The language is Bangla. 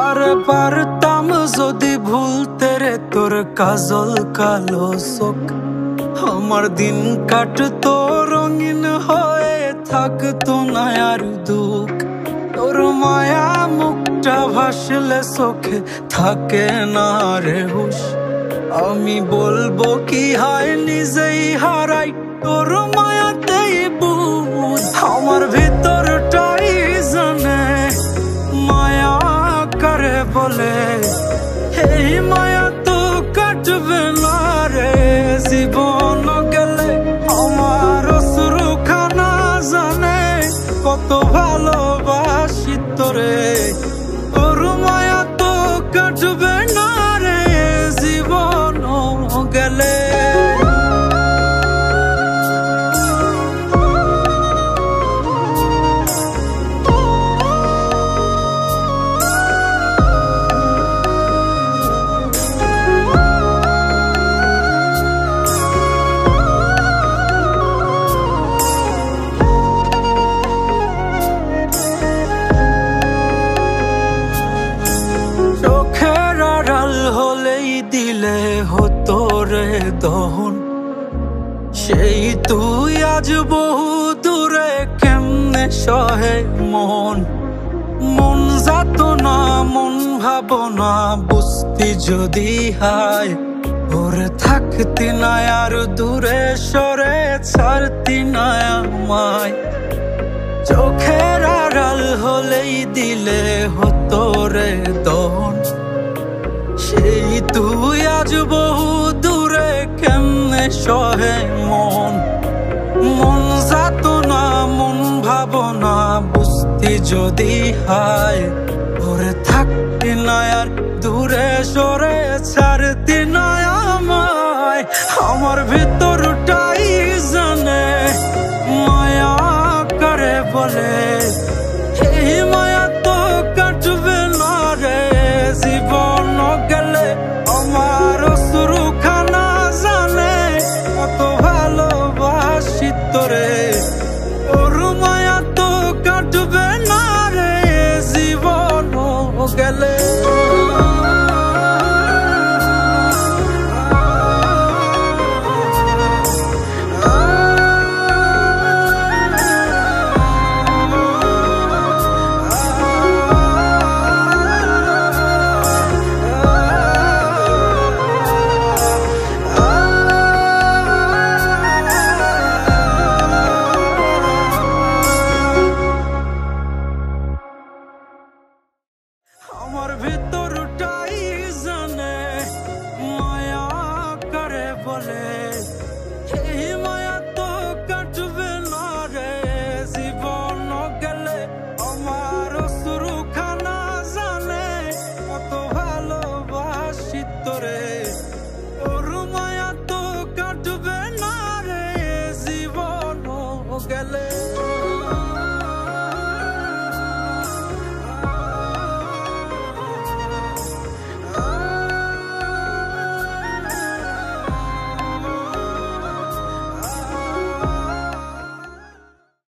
আরে পারতাম যদি ভুলতে রে তোর কাজল কালো চোখ, আমার দিন কাটতো রঙিন হয়ে থাকতো না আর দুঃখ। তোর মায়া মুখটা ভাসলে চোখে থাকে না রে হুশ, আমি বলবো কি হয় নিজেই হারাই তোর মায়াতেই বুঝ। আমার ভিতরটাই জানে মায়া করে বলে, এই মায়া তো কাটবে না রে জীবন গেলে। আমার অশ্রুখানা জানে কত ভালোবাসি তোরে, তোর মায়া তো কাটবে না রে জীবন গেলে। দিলে হতো রে দহন, সেই তুই আজ বহু দূরে কেমনে সহে মন। মন যাত না মন ভাবনা বুঝতি যদি হায়, ওরে থাকতি না আর দূরে সরে ছাড়তি না আমায়। চোখের আড়াল হলেই দিলে হতো রে দহন, সেই তুই আজ বহু দূরে কেমনে সহে মন। মন যাত না মন ভাবনা বুঝতি যদি হায়, ওরে থাকতি না আর দূরে সরে ছাড়তি না আমায়। আমার ভিতরটাই জানে মায়া করে বলে,